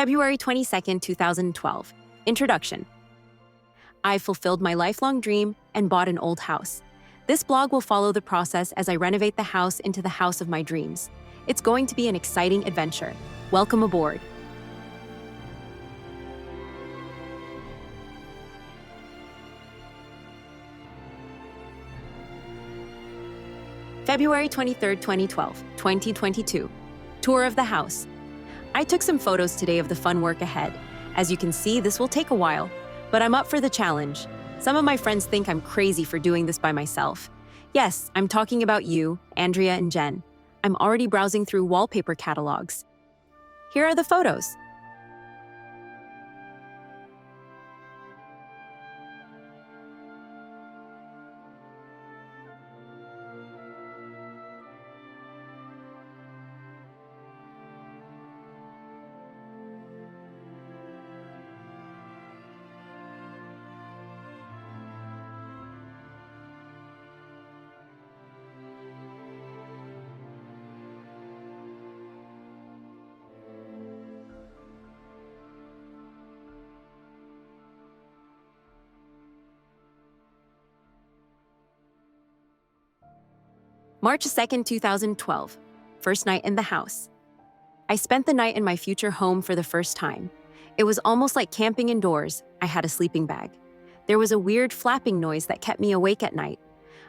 February 22nd, 2012. Introduction. I fulfilled my lifelong dream and bought an old house. This blog will follow the process as I renovate the house into the house of my dreams. It's going to be an exciting adventure. Welcome aboard. February 23rd, 2012, 2022. Tour of the house. I took some photos today of the fun work ahead. As you can see, this will take a while, but I'm up for the challenge. Some of my friends think I'm crazy for doing this by myself. Yes, I'm talking about you, Andrea and Jen. I'm already browsing through wallpaper catalogs. Here are the photos. March 2nd, 2012. First night in the house. I spent the night in my future home for the first time. It was almost like camping indoors. I had a sleeping bag. There was a weird flapping noise that kept me awake at night.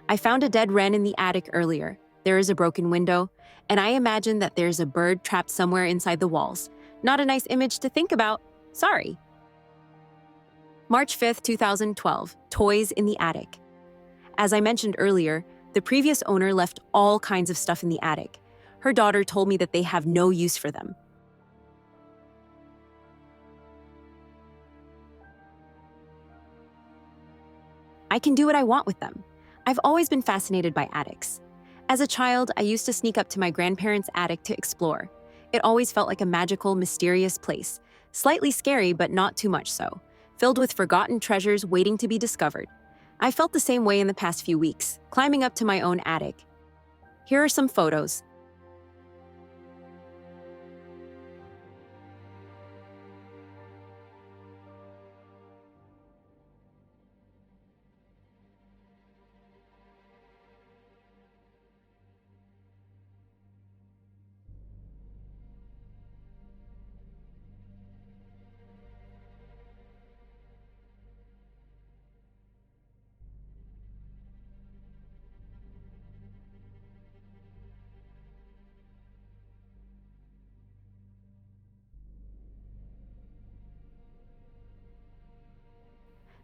I found a dead wren in the attic earlier. There is a broken window, and I imagine that there's a bird trapped somewhere inside the walls. Not a nice image to think about. Sorry. March 5th, 2012. Toys in the attic. As I mentioned earlier, the previous owner left all kinds of stuff in the attic. Her daughter told me that they have no use for them. I can do what I want with them. I've always been fascinated by attics. As a child, I used to sneak up to my grandparents' attic to explore. It always felt like a magical, mysterious place. Slightly scary, but not too much so. Filled with forgotten treasures waiting to be discovered. I felt the same way in the past few weeks, climbing up to my own attic. Here are some photos.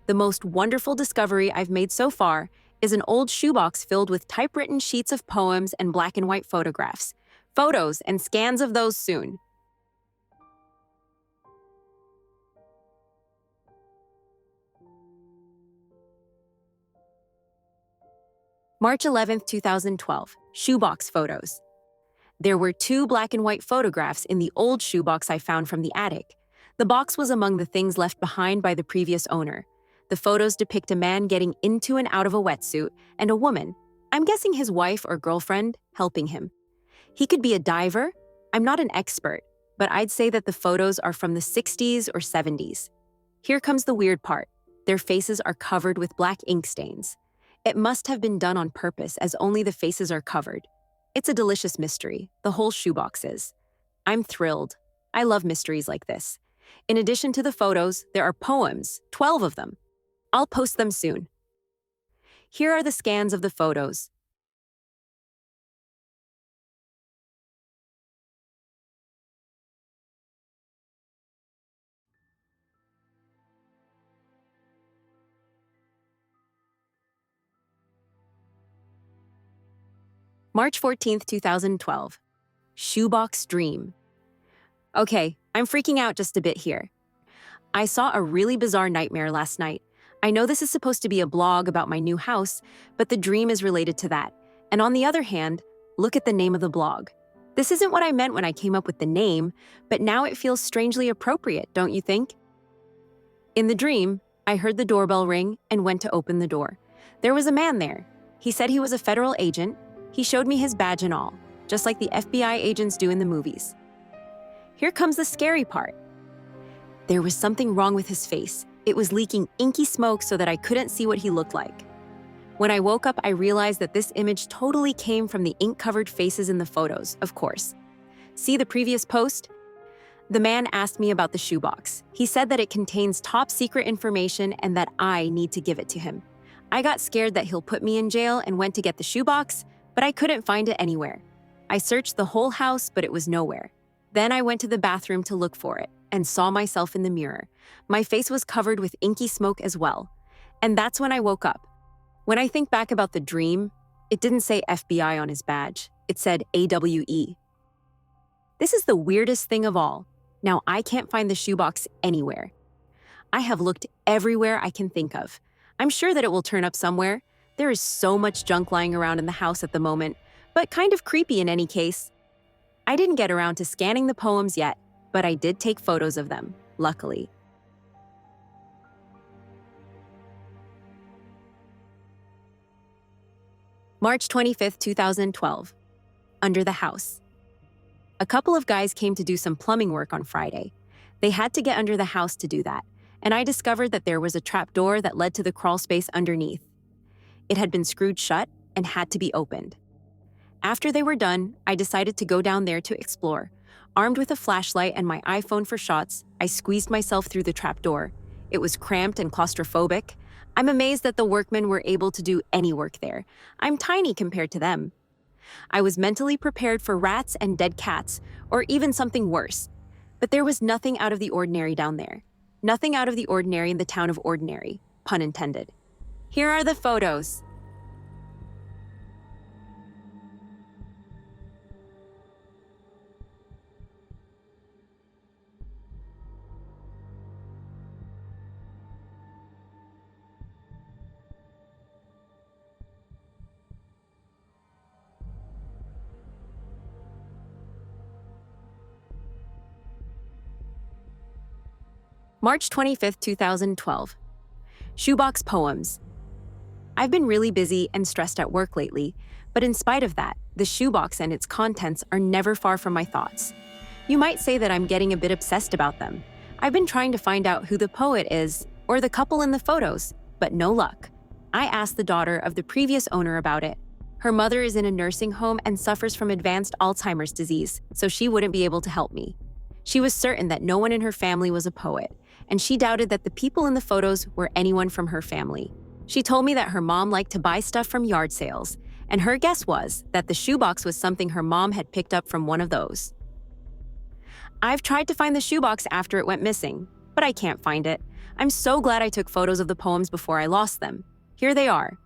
The most wonderful discovery I've made so far is an old shoebox filled with typewritten sheets of poems and black and white photographs. Photos and scans of those soon. March 11th, 2012. Shoebox photos. There were 2 black and white photographs in the old shoebox I found from the attic. The box was among the things left behind by the previous owner. The photos depict a man getting into and out of a wetsuit and a woman, I'm guessing his wife or girlfriend, helping him. He could be a diver. I'm not an expert, but I'd say that the photos are from the 60s or 70s. Here comes the weird part. Their faces are covered with black ink stains. It must have been done on purpose as only the faces are covered. It's a delicious mystery, the whole shoebox is. I'm thrilled. I love mysteries like this. In addition to the photos, there are poems, 12 of them. I'll post them soon. Here are the scans of the photos. March 14th, 2012. Shoebox Dream. Okay, I'm freaking out just a bit here. I saw a really bizarre nightmare last night. I know this is supposed to be a blog about my new house, but the dream is related to that. And on the other hand, look at the name of the blog. This isn't what I meant when I came up with the name, but now it feels strangely appropriate, don't you think? In the dream, I heard the doorbell ring and went to open the door. There was a man there. He said he was a federal agent. He showed me his badge and all, just like the FBI agents do in the movies. Here comes the scary part. There was something wrong with his face. It was leaking inky smoke so that I couldn't see what he looked like. When I woke up, I realized that this image totally came from the ink-covered faces in the photos, of course. See the previous post? The man asked me about the shoebox. He said that it contains top-secret information and that I need to give it to him. I got scared that he'll put me in jail and went to get the shoebox, but I couldn't find it anywhere. I searched the whole house, but it was nowhere. Then I went to the bathroom to look for it and saw myself in the mirror. My face was covered with inky smoke as well. And that's when I woke up. When I think back about the dream, it didn't say FBI on his badge. It said AWE. This is the weirdest thing of all. Now I can't find the shoebox anywhere. I have looked everywhere I can think of. I'm sure that it will turn up somewhere. There is so much junk lying around in the house at the moment, but kind of creepy in any case. I didn't get around to scanning the poems yet, but I did take photos of them, luckily. March 25th, 2012. Under the house. A couple of guys came to do some plumbing work on Friday. They had to get under the house to do that, and I discovered that there was a trap door that led to the crawl space underneath. It had been screwed shut and had to be opened. After they were done, I decided to go down there to explore. Armed with a flashlight and my iPhone for shots, I squeezed myself through the trap door. It was cramped and claustrophobic. I'm amazed that the workmen were able to do any work there. I'm tiny compared to them. I was mentally prepared for rats and dead cats, or even something worse. But there was nothing out of the ordinary down there. Nothing out of the ordinary in the town of Ordinary, pun intended. Here are the photos. March 25th, 2012. Shoebox poems. I've been really busy and stressed at work lately, but in spite of that, the shoebox and its contents are never far from my thoughts. You might say that I'm getting a bit obsessed about them. I've been trying to find out who the poet is, or the couple in the photos, but no luck. I asked the daughter of the previous owner about it. Her mother is in a nursing home and suffers from advanced Alzheimer's disease, so she wouldn't be able to help me. She was certain that no one in her family was a poet, and she doubted that the people in the photos were anyone from her family. She told me that her mom liked to buy stuff from yard sales, and her guess was that the shoebox was something her mom had picked up from one of those. I've tried to find the shoebox after it went missing, but I can't find it. I'm so glad I took photos of the poems before I lost them. Here they are.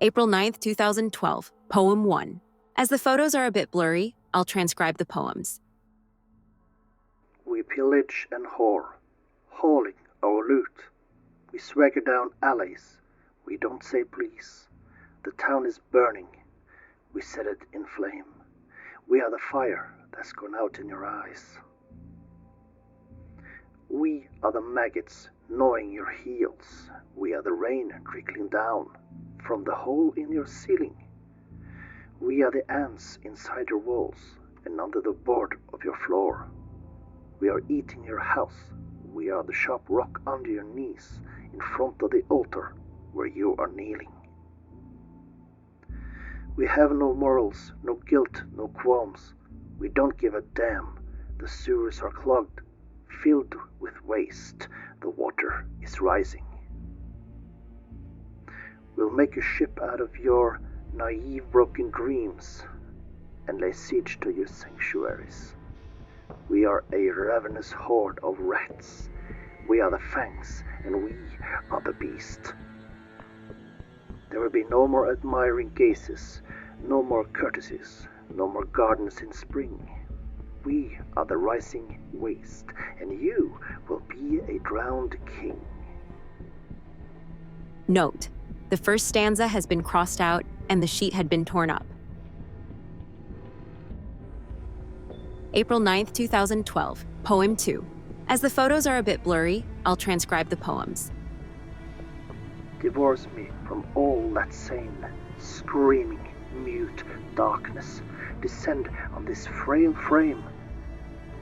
April 9th, 2012, Poem 1. As the photos are a bit blurry, I'll transcribe the poems. We pillage and whore, hauling our loot. We swagger down alleys, we don't say please. The town is burning, we set it in flame. We are the fire that's gone out in your eyes. We are the maggots gnawing your heels. We are the rain trickling down from the hole in your ceiling. We are the ants inside your walls and under the board of your floor. We are eating your house. We are the sharp rock under your knees in front of the altar where you are kneeling. We have no morals, no guilt, no qualms. We don't give a damn. The sewers are clogged, filled with waste. The water is rising. We'll make a ship out of your naive broken dreams and lay siege to your sanctuaries. We are a ravenous horde of rats. We are the fangs and we are the beast. There will be no more admiring gazes, no more courtesies, no more gardens in spring. We are the rising waste, and you will be a drowned king. Note: the first stanza has been crossed out and the sheet had been torn up. April 9th, 2012, Poem 2. As the photos are a bit blurry, I'll transcribe the poems. Divorce me from all that sane, screaming, mute darkness. Descend on this frail frame.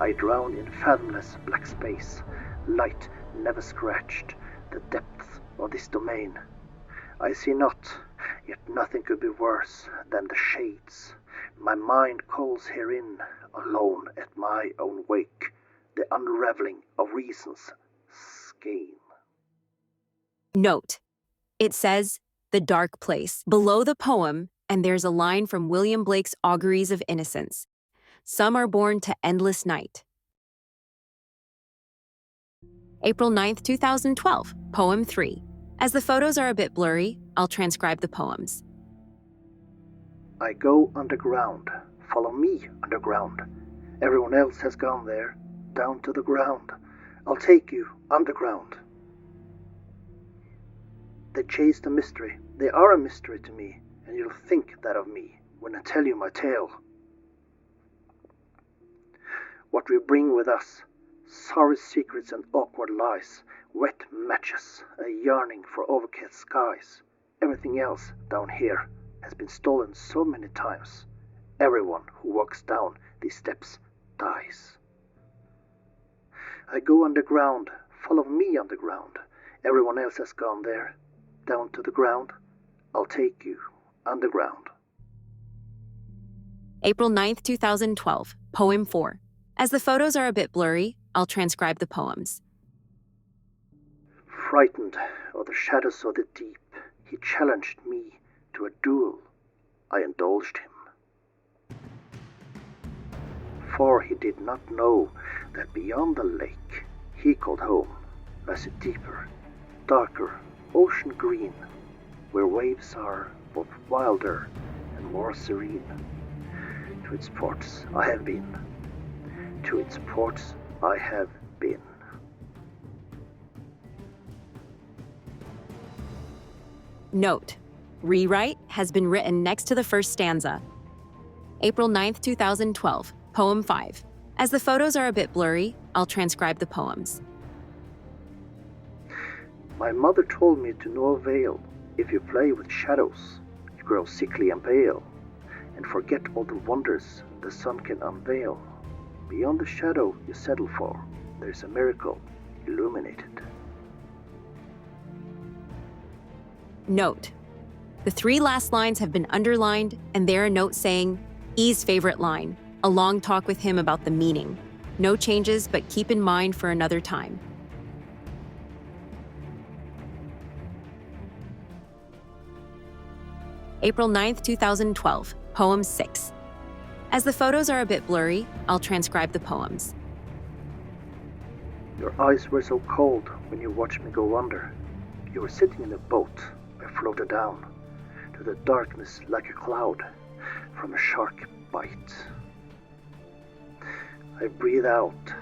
I drown in fathomless black space. Light never scratched the depths of this domain. I see not, yet nothing could be worse than the shades. My mind calls herein, alone at my own wake, the unraveling of reason's skein. Note: it says, "the dark place," below the poem, and there's a line from William Blake's Auguries of Innocence. Some are born to endless night. April 9th, 2012, Poem 3. As the photos are a bit blurry, I'll transcribe the poems. I go underground. Follow me underground. Everyone else has gone there, down to the ground. I'll take you underground. They chase the mystery. They are a mystery to me, and you'll think that of me when I tell you my tale. What we bring with us, sorry secrets and awkward lies, wet matches, a yearning for overcast skies. Everything else down here has been stolen so many times. Everyone who walks down these steps dies. I go underground, follow me underground. Everyone else has gone there, down to the ground. I'll take you underground. April 9th, 2012, Poem 4. As the photos are a bit blurry, I'll transcribe the poems. Frightened of the shadows of the deep, he challenged me to a duel. I indulged him. For he did not know that beyond the lake he called home lies a deeper, darker ocean green, where waves are both wilder and more serene. To its ports I have been. To its ports I have been. Note: rewrite has been written next to the first stanza. April 9th, 2012, Poem 5. As the photos are a bit blurry, I'll transcribe the poems. My mother told me to no avail. If you play with shadows, you grow sickly and pale, and forget all the wonders the sun can unveil. Beyond the shadow you settle for, there's a miracle illuminated. Note: the three last lines have been underlined, and there a note saying, E's favorite line, a long talk with him about the meaning. No changes, but keep in mind for another time. April 9th, 2012, Poem 6. As the photos are a bit blurry, I'll transcribe the poems. Your eyes were so cold when you watched me go under. You were sitting in a boat. I floated down to the darkness like a cloud from a shark bite. I breathe out.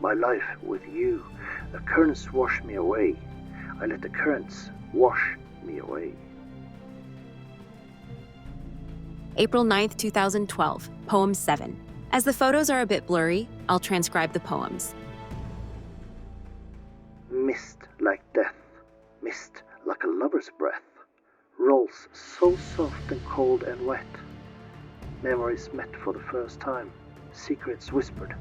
My life with you. The currents wash me away. I let the currents wash me away. April 9th, 2012, Poem 7. As the photos are a bit blurry, I'll transcribe the poems. like death, mist like a lover's breath, rolls so soft and cold and wet. Memories met for the first time, secrets whispered,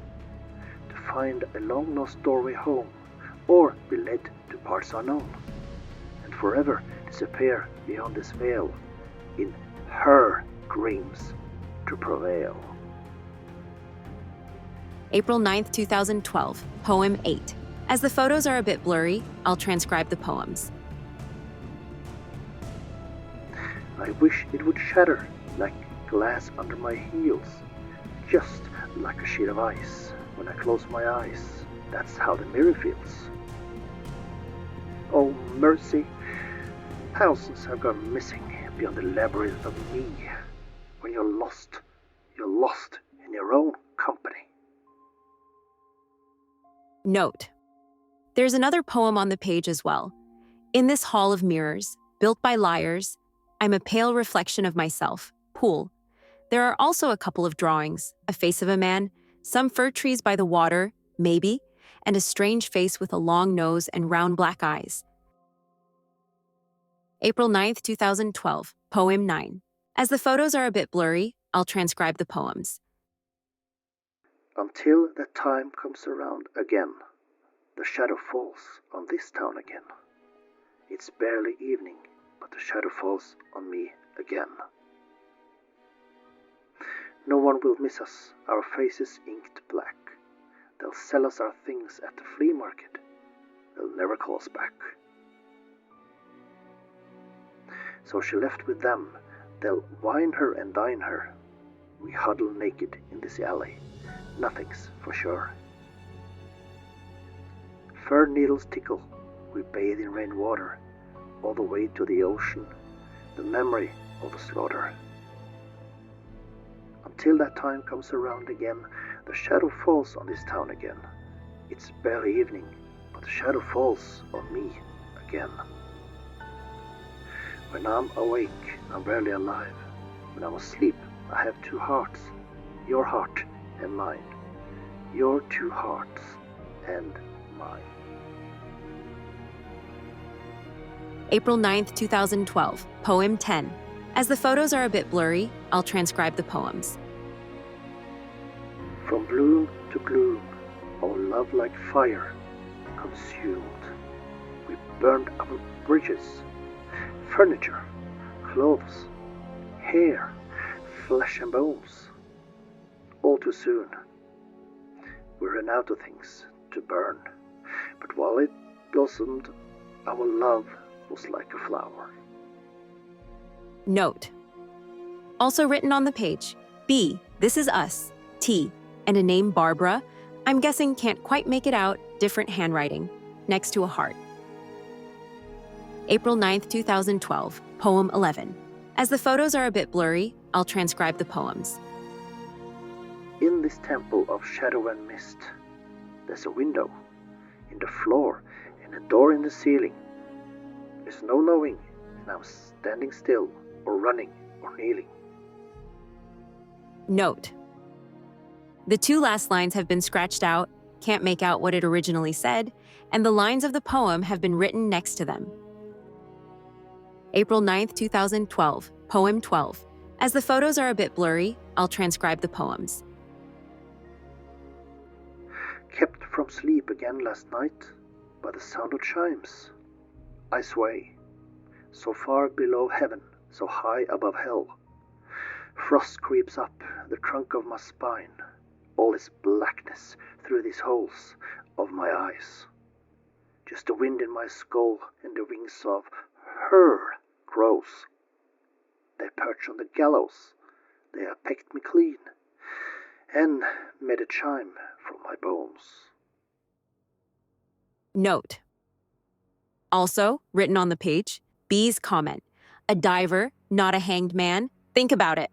to find a long-lost doorway home, or be led to parts unknown, and forever disappear beyond this veil, in her dreams to prevail. April 9th, 2012, Poem 8. As the photos are a bit blurry, I'll transcribe the poems. I wish it would shatter like glass under my heels, just like a sheet of ice. When I close my eyes, that's how the mirror feels. Oh mercy, thousands have gone missing beyond the labyrinth of me. When you're lost in your own company. Note: there's another poem on the page as well. In this hall of mirrors, built by liars, I'm a pale reflection of myself. Pool. There are also a couple of drawings, a face of a man, some fir trees by the water, maybe, and a strange face with a long nose and round black eyes. April 9th, 2012, Poem 9. As the photos are a bit blurry, I'll transcribe the poems. Until that time comes around again, the shadow falls on this town again. It's barely evening, but the shadow falls on me again. No one will miss us, our faces inked black. They'll sell us our things at the flea market. They'll never call us back. So she left with them. They'll wine her and dine her. We huddle naked in this alley. Nothing's for sure. Fir needles tickle. We bathe in rainwater. All the way to the ocean. The memory of the slaughter. Until that time comes around again, the shadow falls on this town again. It's barely evening, but the shadow falls on me again. When I'm awake, I'm barely alive. When I'm asleep, I have two hearts, your heart and mine. Your two hearts and mine. April 9th, 2012, Poem 10. As the photos are a bit blurry, I'll transcribe the poems. From bloom to gloom, our love like fire consumed. We burned our bridges, furniture, clothes, hair, flesh and bones. All too soon, we ran out of things to burn. But while it blossomed, our love was like a flower. Note: also written on the page, B, this is us, T, and a name Barbara, I'm guessing can't quite make it out, different handwriting, next to a heart. April 9th, 2012, Poem 11. As the photos are a bit blurry, I'll transcribe the poems. In this temple of shadow and mist, there's a window in the floor and a door in the ceiling. There's no knowing, and I'm standing still, or running, or kneeling. Note: the two last lines have been scratched out, can't make out what it originally said, and the lines of the poem have been written next to them. April 9th, 2012, Poem 12. As the photos are a bit blurry, I'll transcribe the poems. Kept from sleep again last night by the sound of chimes. I sway, so far below heaven, so high above hell. Frost creeps up the trunk of my spine, all this blackness through these holes of my eyes. Just the wind in my skull and the wings of her crows. They perch on the gallows, they have pecked me clean, and made a chime from my bones. Note: also written on the page, B's comment, a diver, not a hanged man, think about it.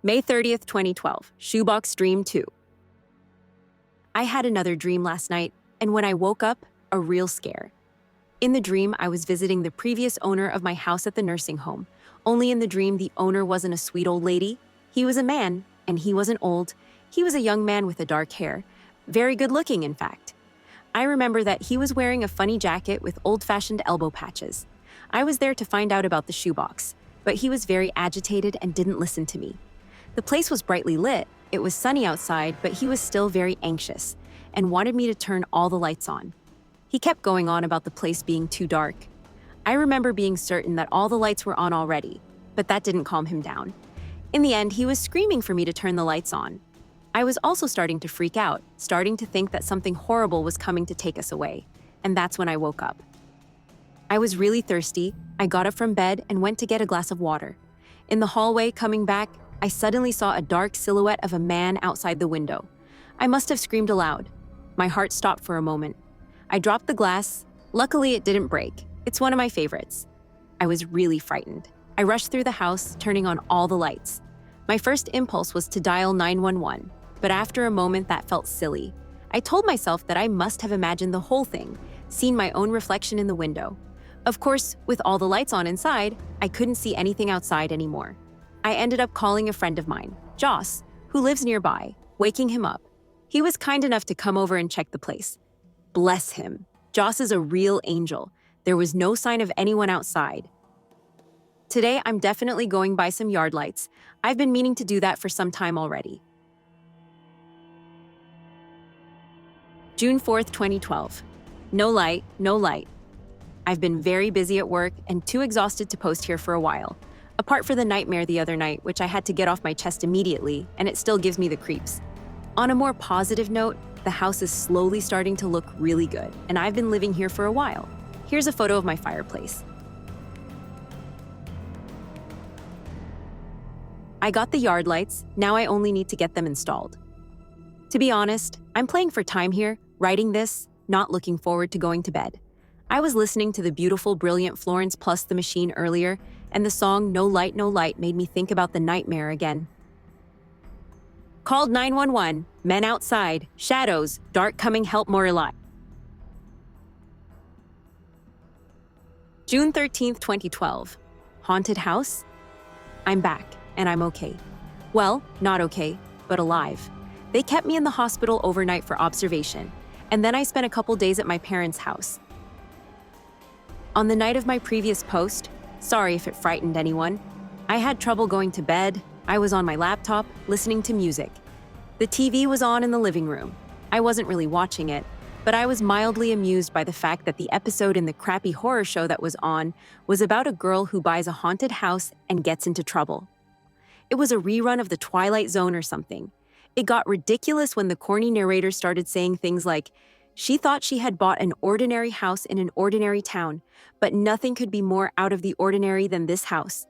May 30th, 2012, Shoebox Dream 2. I had another dream last night, and when I woke up, a real scare. In the dream, I was visiting the previous owner of my house at the nursing home. Only in the dream, the owner wasn't a sweet old lady. He was a man, and he wasn't old. He was a young man with a dark hair. Very good looking, in fact. I remember that he was wearing a funny jacket with old-fashioned elbow patches. I was there to find out about the shoebox, but he was very agitated and didn't listen to me. The place was brightly lit, it was sunny outside, but he was still very anxious and wanted me to turn all the lights on. He kept going on about the place being too dark. I remember being certain that all the lights were on already, but that didn't calm him down. In the end, he was screaming for me to turn the lights on. I was also starting to freak out, starting to think that something horrible was coming to take us away, and that's when I woke up. I was really thirsty. I got up from bed and went to get a glass of water. In the hallway coming back, I suddenly saw a dark silhouette of a man outside the window. I must have screamed aloud. My heart stopped for a moment. I dropped the glass. Luckily, it didn't break. It's one of my favorites. I was really frightened. I rushed through the house, turning on all the lights. My first impulse was to dial 911, but after a moment that felt silly. I told myself that I must have imagined the whole thing, seen my own reflection in the window. Of course, with all the lights on inside, I couldn't see anything outside anymore. I ended up calling a friend of mine, Joss, who lives nearby, waking him up. He was kind enough to come over and check the place. Bless him. Joss is a real angel. There was no sign of anyone outside. Today, I'm definitely going by some yard lights. I've been meaning to do that for some time already. June 4th, 2012. No light, no light. I've been very busy at work and too exhausted to post here for a while. Apart from the nightmare the other night, which I had to get off my chest immediately, and it still gives me the creeps. On a more positive note, the house is slowly starting to look really good, and I've been living here for a while. Here's a photo of my fireplace. I got the yard lights, now I only need to get them installed. To be honest, I'm playing for time here, writing this, not looking forward to going to bed. I was listening to the beautiful, brilliant Florence Plus the Machine earlier, and the song No Light, No Light made me think about the nightmare again. Called 911, men outside, shadows, dark coming, help more alive. June 13th, 2012. Haunted house? I'm back, and I'm okay. Well, not okay, but alive. They kept me in the hospital overnight for observation, and then I spent a couple days at my parents' house. On the night of my previous post, sorry if it frightened anyone, I had trouble going to bed. I was on my laptop, listening to music. The TV was on in the living room. I wasn't really watching it, but I was mildly amused by the fact that the episode in the crappy horror show that was on was about a girl who buys a haunted house and gets into trouble. It was a rerun of The Twilight Zone or something. It got ridiculous when the corny narrator started saying things like, she thought she had bought an ordinary house in an ordinary town, but nothing could be more out of the ordinary than this house.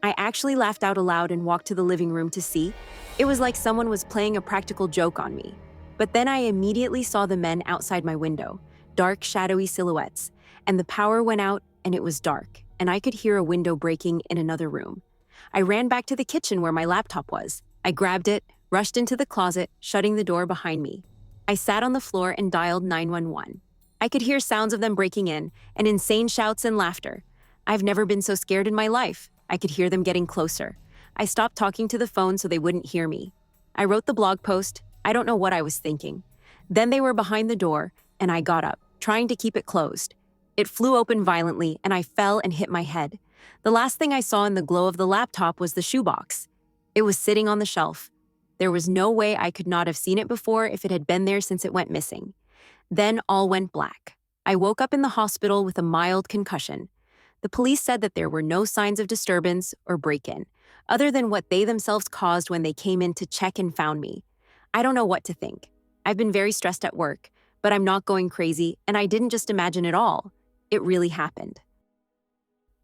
I actually laughed out aloud and walked to the living room to see. It was like someone was playing a practical joke on me. But then I immediately saw the men outside my window, dark, shadowy silhouettes, and the power went out and it was dark, and I could hear a window breaking in another room. I ran back to the kitchen where my laptop was. I grabbed it, rushed into the closet, shutting the door behind me. I sat on the floor and dialed 911. I could hear sounds of them breaking in, and insane shouts and laughter. I've never been so scared in my life. I could hear them getting closer. I stopped talking to the phone so they wouldn't hear me. I wrote the blog post. I don't know what I was thinking. Then they were behind the door, and I got up, trying to keep it closed. It flew open violently, and I fell and hit my head. The last thing I saw in the glow of the laptop was the shoebox. It was sitting on the shelf. There was no way I could not have seen it before if it had been there since it went missing. Then all went black. I woke up in the hospital with a mild concussion. The police said that there were no signs of disturbance or break-in, other than what they themselves caused when they came in to check and found me. I don't know what to think. I've been very stressed at work, but I'm not going crazy, and I didn't just imagine it all. It really happened.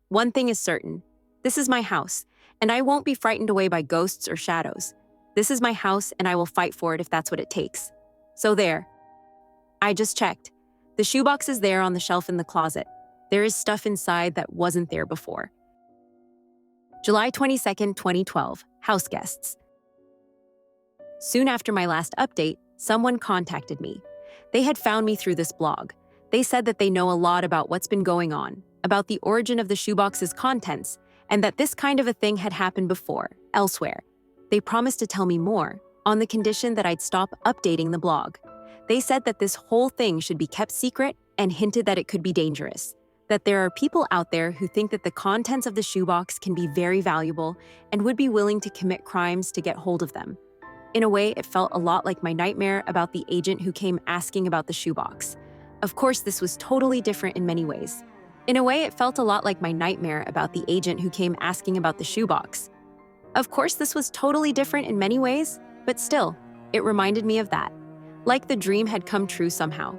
One thing is certain. This is my house, and I won't be frightened away by ghosts or shadows. This is my house, and I will fight for it if that's what it takes. So there. I just checked. The shoebox is there on the shelf in the closet. There is stuff inside that wasn't there before. July 22nd, 2012. House guests. Soon after my last update, someone contacted me. They had found me through this blog. They said that they know a lot about what's been going on, about the origin of the shoebox's contents, and that this kind of a thing had happened before, elsewhere. They promised to tell me more, on the condition that I'd stop updating the blog. They said that this whole thing should be kept secret and hinted that it could be dangerous. That there are people out there who think that the contents of the shoebox can be very valuable and would be willing to commit crimes to get hold of them. In a way, it felt a lot like my nightmare about the agent who came asking about the shoebox. Of course, this was totally different in many ways. In a way, it felt a lot like my nightmare about the agent who came asking about the shoebox. Of course, this was totally different in many ways, but still, it reminded me of that. Like the dream had come true somehow.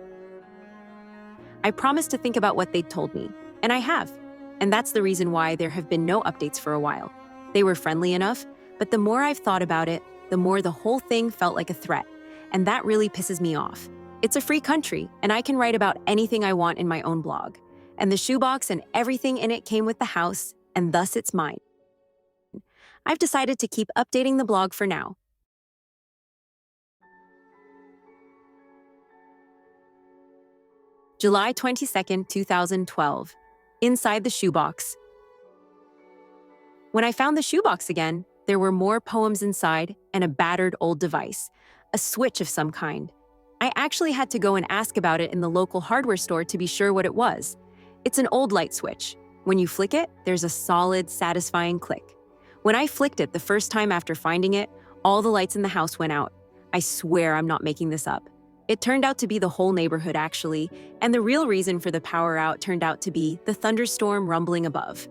I promised to think about what they'd told me, and I have. And that's the reason why there have been no updates for a while. They were friendly enough, but the more I've thought about it, the more the whole thing felt like a threat, and that really pisses me off. It's a free country, and I can write about anything I want in my own blog. And the shoebox and everything in it came with the house, and thus it's mine. I've decided to keep updating the blog for now. July 22nd, 2012. Inside the shoebox. When I found the shoebox again, there were more poems inside and a battered old device, a switch of some kind. I actually had to go and ask about it in the local hardware store to be sure what it was. It's an old light switch. When you flick it, there's a solid, satisfying click. When I flicked it the first time after finding it, all the lights in the house went out. I swear I'm not making this up. It turned out to be the whole neighborhood, actually, and the real reason for the power out turned out to be the thunderstorm rumbling above.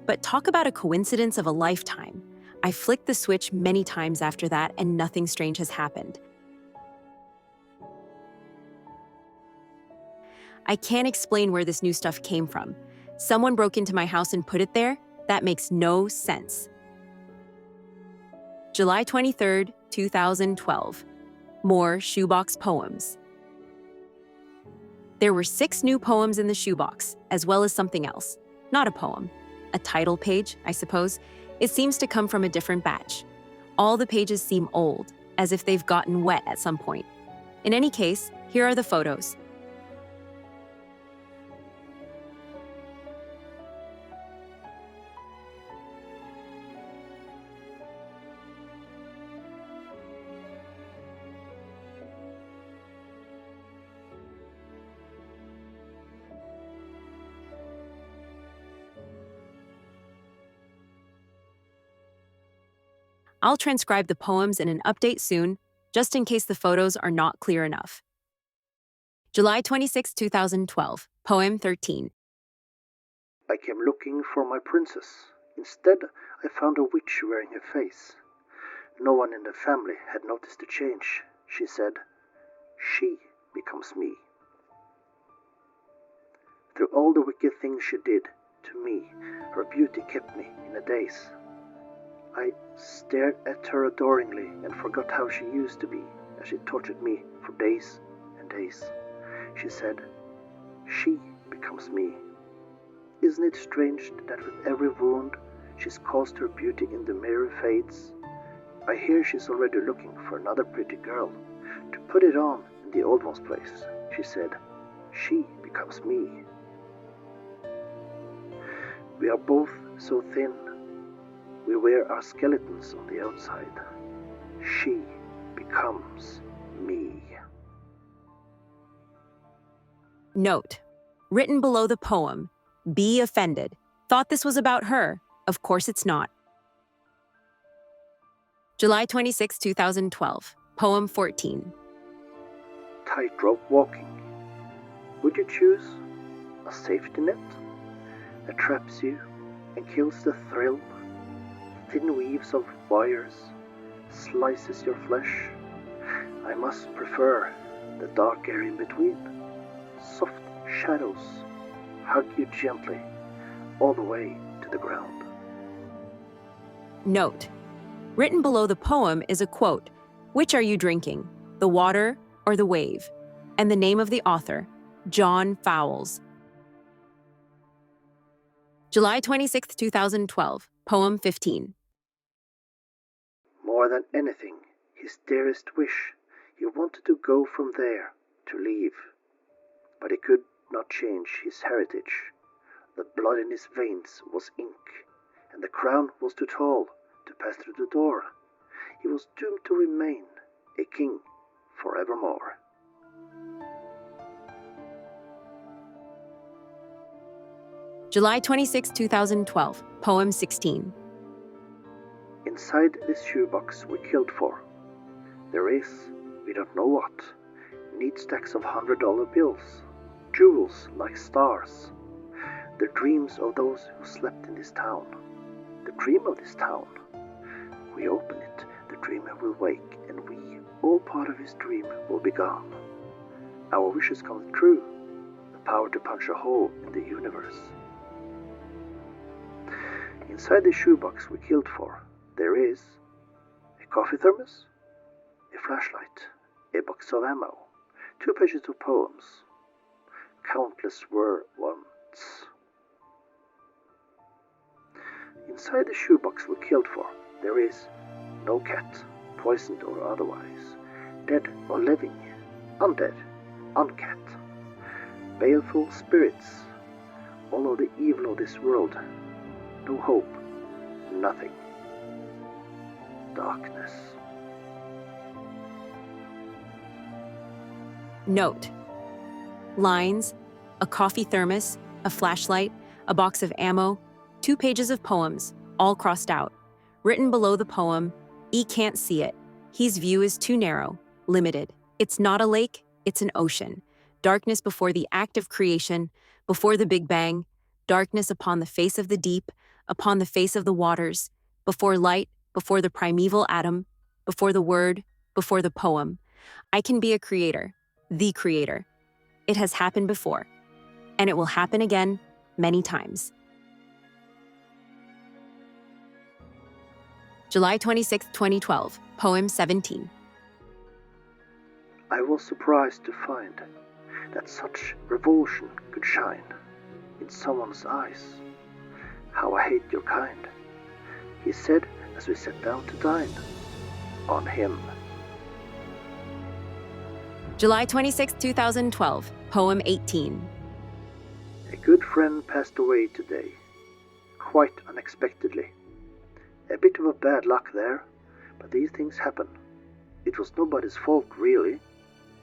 But talk about a coincidence of a lifetime. I flicked the switch many times after that, and nothing strange has happened. I can't explain where this new stuff came from. Someone broke into my house and put it there? That makes no sense. July 23rd, 2012. More shoebox poems. There were 6 new poems in the shoebox, as well as something else. Not a poem. A title page, I suppose. It seems to come from a different batch. All the pages seem old, as if they've gotten wet at some point. In any case, here are the photos. I'll transcribe the poems in an update soon, just in case the photos are not clear enough. July 26, 2012. Poem 13. I came looking for my princess. Instead, I found a witch wearing her face. No one in the family had noticed the change. She said, "She becomes me." Through all the wicked things she did to me, her beauty kept me in a daze. I stared at her adoringly and forgot how she used to be as she tortured me for days and days. She said, "She becomes me." Isn't it strange that with every wound she's caused, her beauty in the mirror fades? I hear she's already looking for another pretty girl to put it on in the old one's place. She said, "She becomes me." We are both so thin. We wear our skeletons on the outside. She becomes me. Note. Written below the poem, "Be offended. Thought this was about her. Of course it's not." July 26, 2012. Poem 14. Tightrope walking. Would you choose a safety net that traps you and kills the thrill? Thin weaves of wires, slices your flesh. I must prefer the dark area in between. Soft shadows hug you gently all the way to the ground. Note. Written below the poem is a quote. Which are you drinking? The water or the wave? And the name of the author, John Fowles. July 26, 2012. Poem 15. More than anything, his dearest wish, he wanted to go from there, to leave. But he could not change his heritage. The blood in his veins was ink, and the crown was too tall to pass through the door. He was doomed to remain a king forevermore. July 26, 2012, poem 16. Inside this shoebox we killed for, there is, we don't know what, neat stacks of $100 bills, jewels like stars, the dreams of those who slept in this town, the dream of this town. We open it, the dreamer will wake, and we, all part of his dream, will be gone. Our wishes come true, the power to punch a hole in the universe. Inside the shoebox we killed for, there is a coffee thermos, a flashlight, a box of ammo, 2 pages of poems. Countless were once. Inside the shoebox we killed for, there is no cat, poisoned or otherwise, dead or living, undead, uncat, baleful spirits, all of the evil of this world, no hope, nothing, darkness. Note: lines, a coffee thermos, a flashlight, a box of ammo, 2 pages of poems, all crossed out. Written below the poem, "E can't see it. His view is too narrow, limited. It's not a lake, it's an ocean. Darkness before the act of creation, before the Big Bang. Darkness upon the face of the deep, upon the face of the waters, before light, before the primeval atom, before the word, before the poem. I can be a creator, the creator. It has happened before, and it will happen again many times." July 26, 2012, poem 17. I was surprised to find that such revulsion could shine in someone's eyes. How I hate your kind, he said as we sat down to dine on him. July 26, 2012, poem 18. A good friend passed away today, quite unexpectedly. A bit of a bad luck there, but these things happen. It was nobody's fault really.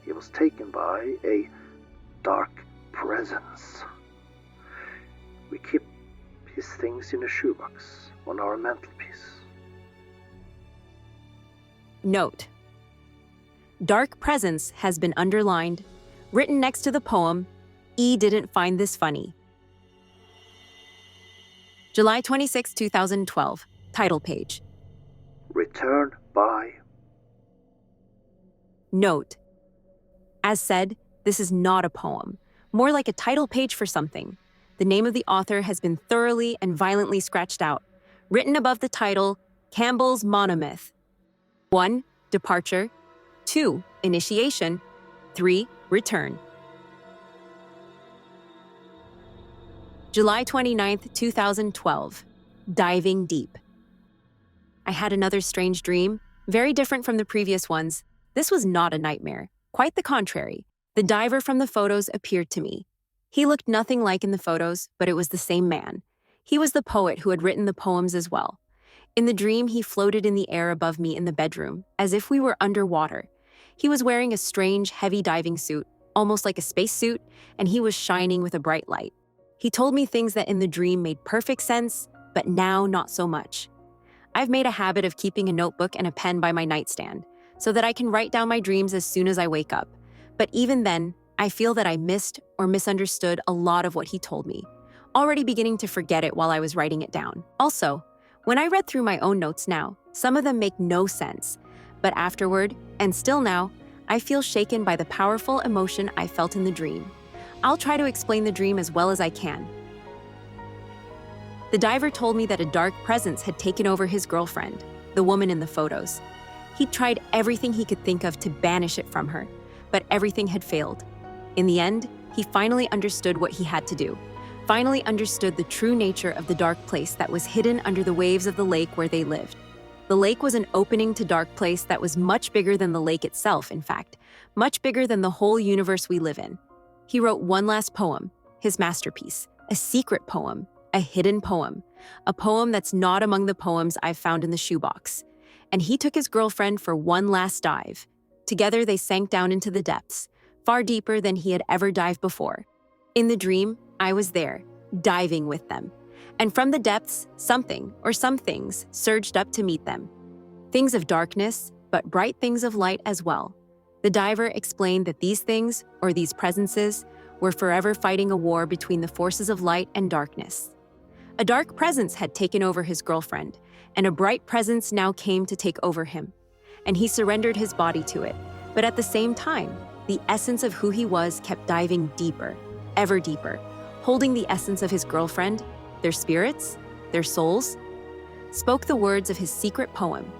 He was taken by a dark presence. We keep his things in a shoebox on our mantelpiece. Note: dark presence has been underlined, written next to the poem, "E didn't find this funny." July 26, 2012, title page. Return by. Note: as said, this is not a poem, more like a title page for something. The name of the author has been thoroughly and violently scratched out, written above the title, Campbell's Monomyth. 1. Departure. 2. Initiation. 3. Return. July 29, 2012. Diving deep. I had another strange dream, very different from the previous ones. This was not a nightmare. Quite the contrary. The diver from the photos appeared to me. He looked nothing like in the photos, but it was the same man. He was the poet who had written the poems as well. In the dream, he floated in the air above me in the bedroom, as if we were underwater. He was wearing a strange, heavy diving suit, almost like a spacesuit, and he was shining with a bright light. He told me things that in the dream made perfect sense, but now not so much. I've made a habit of keeping a notebook and a pen by my nightstand, so that I can write down my dreams as soon as I wake up. But even then, I feel that I missed or misunderstood a lot of what he told me, already beginning to forget it while I was writing it down. Also, when I read through my own notes now, some of them make no sense. But afterward, and still now, I feel shaken by the powerful emotion I felt in the dream. I'll try to explain the dream as well as I can. The diver told me that a dark presence had taken over his girlfriend, the woman in the photos. He tried everything he could think of to banish it from her, but everything had failed. In the end, he finally understood what he had to do, finally understood the true nature of the dark place that was hidden under the waves of the lake where they lived. The lake was an opening to dark place that was much bigger than the lake itself, in fact, much bigger than the whole universe we live in. He wrote one last poem, his masterpiece, a secret poem, a hidden poem, a poem that's not among the poems I've found in the shoebox. And he took his girlfriend for one last dive. Together they sank down into the depths, far deeper than he had ever dived before. In the dream, I was there, diving with them. And from the depths, something or some things surged up to meet them. Things of darkness, but bright things of light as well. The diver explained that these things, or these presences, were forever fighting a war between the forces of light and darkness. A dark presence had taken over his girlfriend, and a bright presence now came to take over him. And he surrendered his body to it. But at the same time, the essence of who he was kept diving deeper, ever deeper, holding the essence of his girlfriend, their spirits, their souls, spoke the words of his secret poem.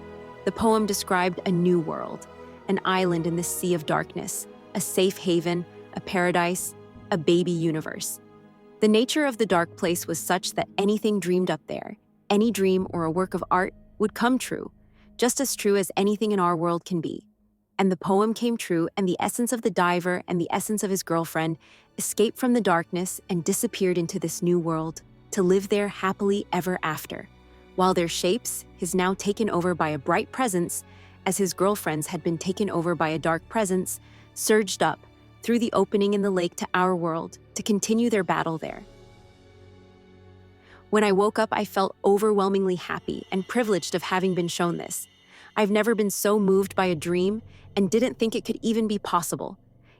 The poem described a new world, an island in the sea of darkness, a safe haven, a paradise, a baby universe. The nature of the dark place was such that anything dreamed up there, any dream or a work of art, would come true, just as true as anything in our world can be. And the poem came true, and the essence of the diver and the essence of his girlfriend escaped from the darkness and disappeared into this new world, to live there happily ever after, while their shapes, his now taken over by a bright presence, as his girlfriend's had been taken over by a dark presence, surged up through the opening in the lake to our world to continue their battle there. When I woke up, I felt overwhelmingly happy and privileged of having been shown this. I've never been so moved by a dream and didn't think it could even be possible.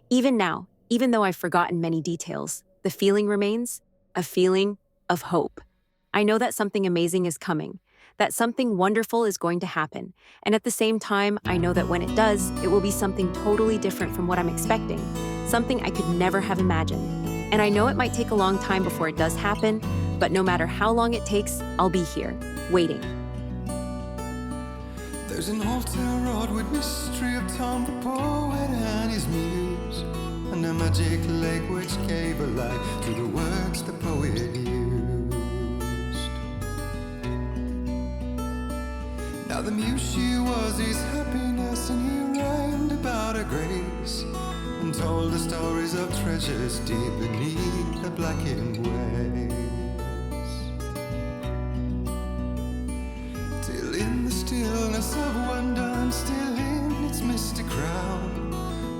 Even now, even though I've forgotten many details, the feeling remains a feeling of hope. I know that something amazing is coming, that something wonderful is going to happen, and at the same time, I know that when it does, it will be something totally different from what I'm expecting, something I could never have imagined. And I know it might take a long time before it does happen, but no matter how long it takes, I'll be here, waiting. There's an altar wrought with mystery of Tom the poet and his muse, and a magic lake which gave a light to the words the poet used. Now the muse, she was his happiness, and he rhymed about her grace, and told the stories of treasures deep beneath the blackened waves. Till in the stillness of wonder, and still in its misty crown,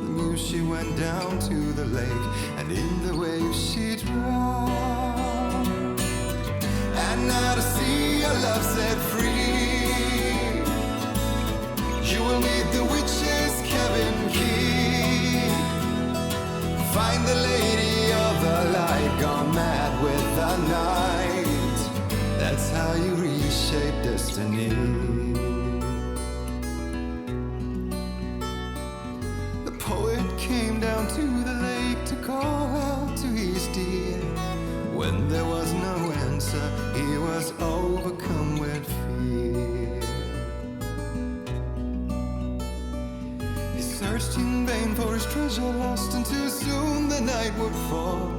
the muse, she went down to the lake, and in the waves she drowned. And now to see your love set free, you will meet the witch's cabin key. Find the lady of the light, gone mad with the night. That's how you reshape destiny. The poet came down to the lake to call out to his dear. When there was no answer, he was overcome with fear. He searched in vain for his treasure lost, and too soon the night would fall,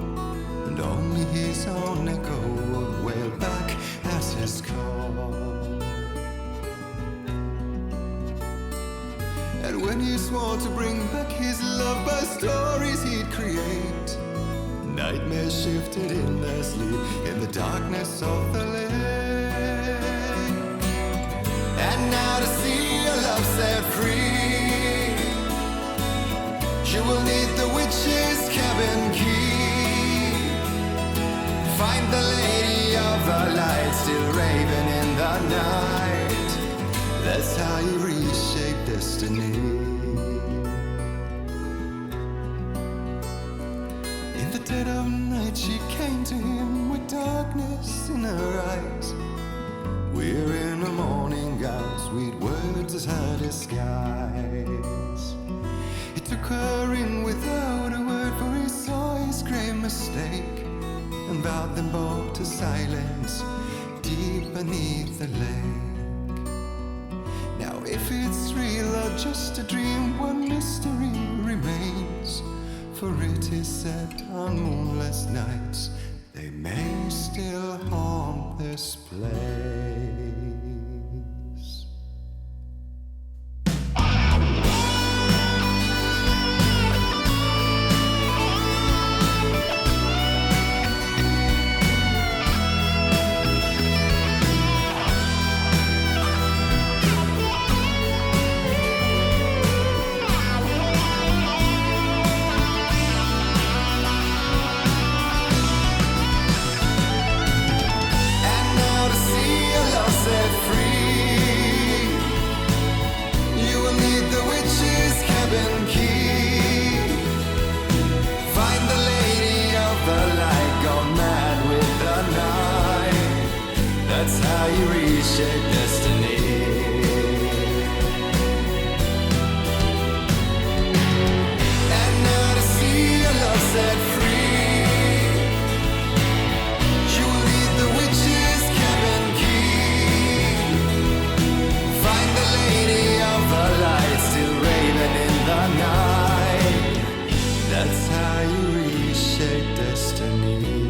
and only his own echo would wail back at his call. And when he swore to bring back his love by stories he'd create, nightmares shifted in their sleep in the darkness of the lake. And now to see your love set free, you will need the witch's cabin key. Find the lady of the light, still raving in the night. That's how you reshape destiny. In the dead of night she came to him with darkness in her eyes. We're in a morning gown, sweet words as her disguise. He took her in without a word, for he saw his grave mistake, and vowed them both to silence deep beneath the lake. Now if it's real or just a dream, one mystery remains, for it is said on moonless nights they may still haunt this place. you reshape destiny. And now to see your love set free, you will lead the witch's cabin key. Find the lady of the light, still raving in the night. That's how you reshape destiny.